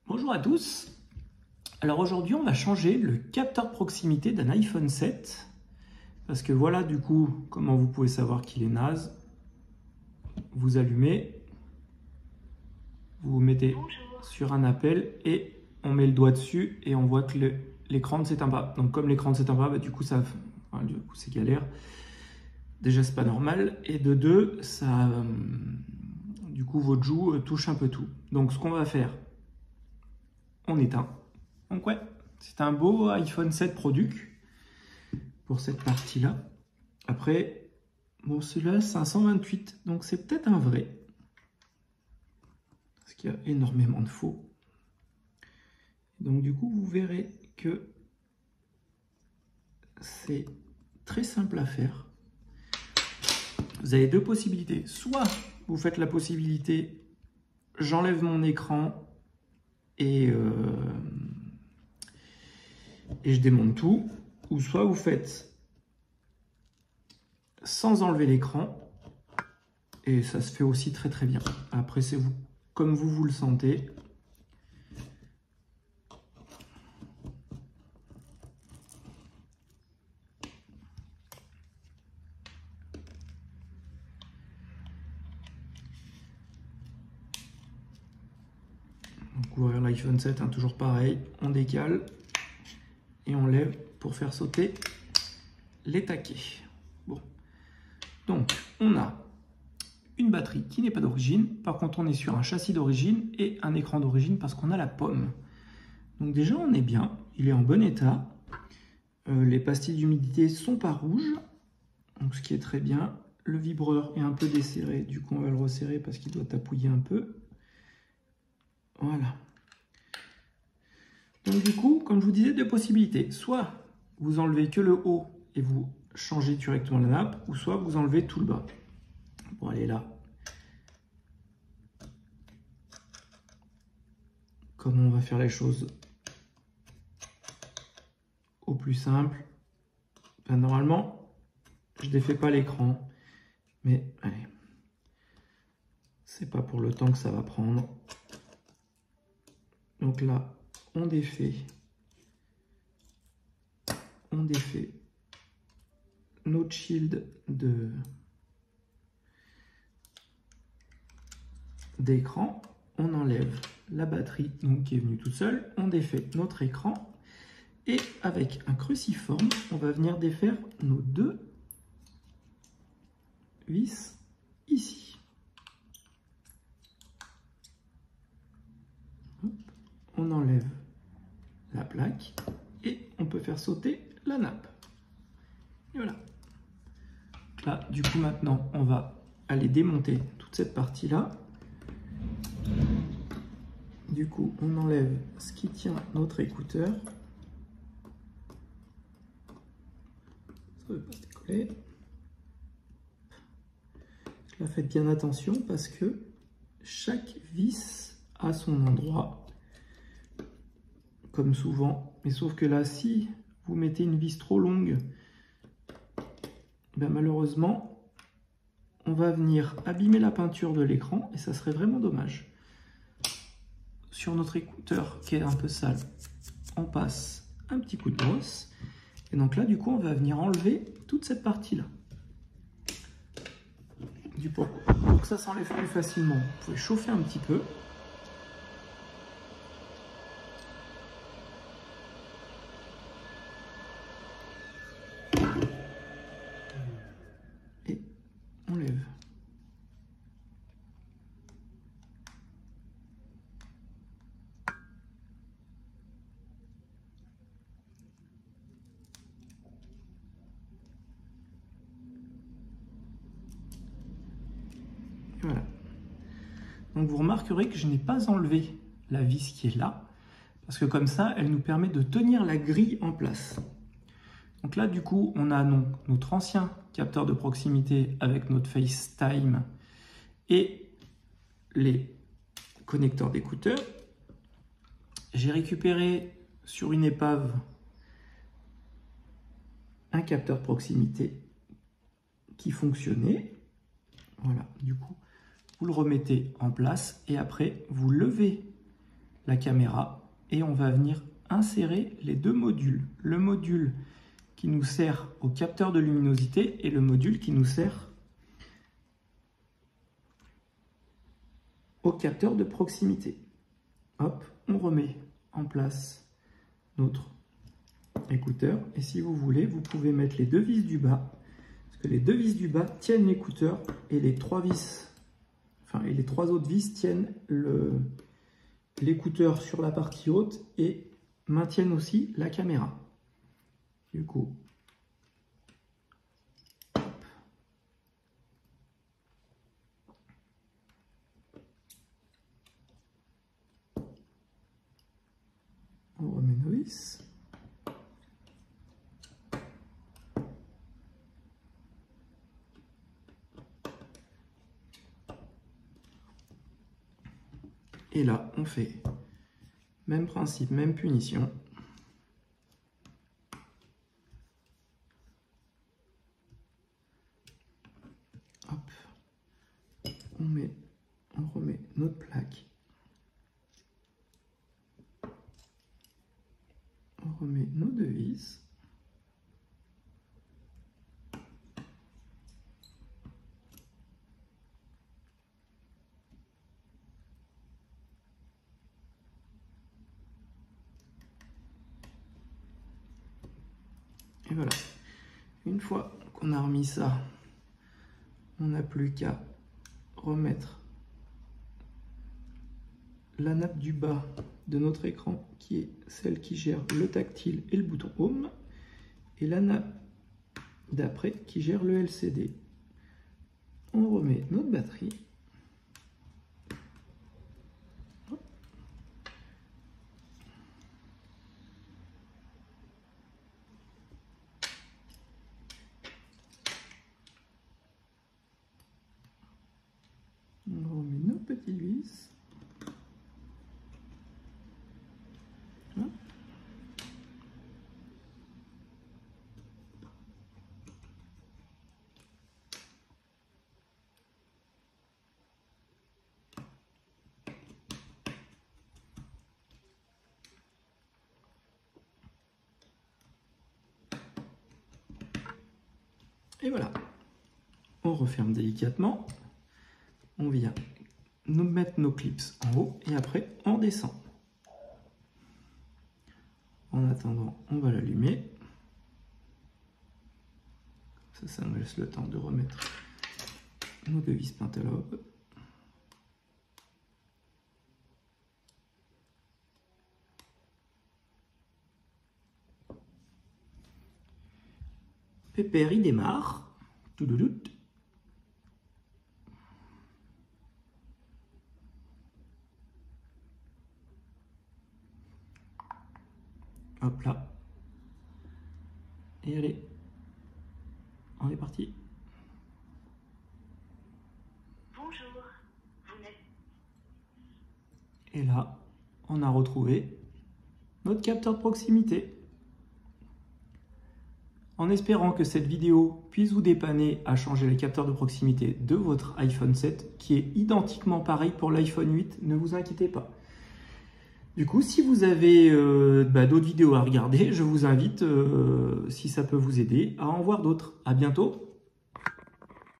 Bonjour à tous. Alors aujourd'hui on va changer le capteur proximité d'un iPhone 7 parce que voilà du coup comment vous pouvez savoir qu'il est naze. Vous allumez, vous vous mettez sur un appel et on met le doigt dessus et on voit que l'écran ne s'éteint pas. Donc comme l'écran ne s'éteint pas, du coup c'est galère. Déjà c'est pas normal et de deux ça du coup votre joue touche un peu tout. Donc ce qu'on va faire, on éteint. Donc ouais, c'est un beau iPhone 7 Product pour cette partie-là. Après, bon celui-là c'est un 128, donc c'est peut-être un vrai. Parce qu'il y a énormément de faux. Donc du coup, vous verrez que c'est très simple à faire. Vous avez deux possibilités. Soit vous faites la possibilité, j'enlève mon écran et je démonte tout. Ou soit vous faites sans enlever l'écran. Et ça se fait aussi très très bien. Après, c'est vous, comme vous le sentez. Donc ouvrir l'iPhone 7, toujours pareil, on décale et on lève pour faire sauter les taquets. Bon, donc on a une batterie qui n'est pas d'origine, par contre on est sur un châssis d'origine et un écran d'origine parce qu'on a la pomme. Donc déjà on est bien, il est en bon état, les pastilles d'humidité sont pas rouges, donc ce qui est très bien. Le vibreur est un peu desserré, du coup on va le resserrer parce qu'il doit tapouiller un peu. Voilà. Donc du coup, comme je vous disais, deux possibilités. Soit vous enlevez que le haut et vous changez directement la nappe, ou soit vous enlevez tout le bas. Bon, allez là. Comment on va faire les choses au plus simple. Ben, normalement, je défais pas l'écran. Mais allez. C'est pas pour le temps que ça va prendre. Donc là, on défait notre shield d'écran, on enlève la batterie donc, qui est venue toute seule, on défait notre écran et avec un cruciforme, on va venir défaire nos deux vis ici. Hop, on enlève la plaque et on peut faire sauter la nappe. Et voilà. Là, du coup, maintenant, on va aller démonter toute cette partie-là. Du coup, on enlève ce qui tient notre écouteur. Ça ne veut pas se décoller. Là, faites bien attention parce que chaque vis a son endroit. Comme souvent. Mais sauf que là, si vous mettez une vis trop longue, ben malheureusement, on va venir abîmer la peinture de l'écran et ça serait vraiment dommage. Sur notre écouteur qui est un peu sale, on passe un petit coup de brosse. Et donc là, du coup, on va venir enlever toute cette partie-là. Pour que ça s'enlève plus facilement, vous pouvez chauffer un petit peu. Et on lève. Voilà. Donc vous remarquerez que je n'ai pas enlevé la vis qui est là, parce que comme ça, elle nous permet de tenir la grille en place. Donc là, du coup, on a donc notre ancien capteur de proximité avec notre FaceTime et les connecteurs d'écouteurs. J'ai récupéré sur une épave un capteur proximité qui fonctionnait. Voilà, du coup, vous le remettez en place et après, vous levez la caméra et on va venir insérer les deux modules. Le module qui nous sert au capteur de luminosité et le module qui nous sert au capteur de proximité. Hop, on remet en place notre écouteur et si vous voulez, vous pouvez mettre les deux vis du bas parce que les deux vis du bas tiennent l'écouteur et les trois vis, et les trois autres vis tiennent l'écouteur sur la partie haute et maintiennent aussi la caméra. Du coup, hop. On remet nos vis. Et là, on fait même principe, même punition. Hop. On remet notre plaque. On remet nos deux vis. Et voilà, une fois qu'on a remis ça, on n'a plus qu'à remettre la nappe du bas de notre écran, qui est celle qui gère le tactile et le bouton Home, et la nappe d'après qui gère le LCD. On remet notre batterie. On remet nos petites vis. Et voilà, on referme délicatement, on vient nous mettre nos clips en haut et après on descend. En attendant, on va l'allumer. Ça me laisse le temps de remettre nos deux vis pentalobes. Pépère, il démarre. Tout de doute. Hop là. Et allez. On est parti. Bonjour. Vous n'êtes... Et là, on a retrouvé notre capteur de proximité. En espérant que cette vidéo puisse vous dépanner à changer les capteurs de proximité de votre iPhone 7, qui est identiquement pareil pour l'iPhone 8, ne vous inquiétez pas. Du coup, si vous avez d'autres vidéos à regarder, je vous invite, si ça peut vous aider, à en voir d'autres. À bientôt!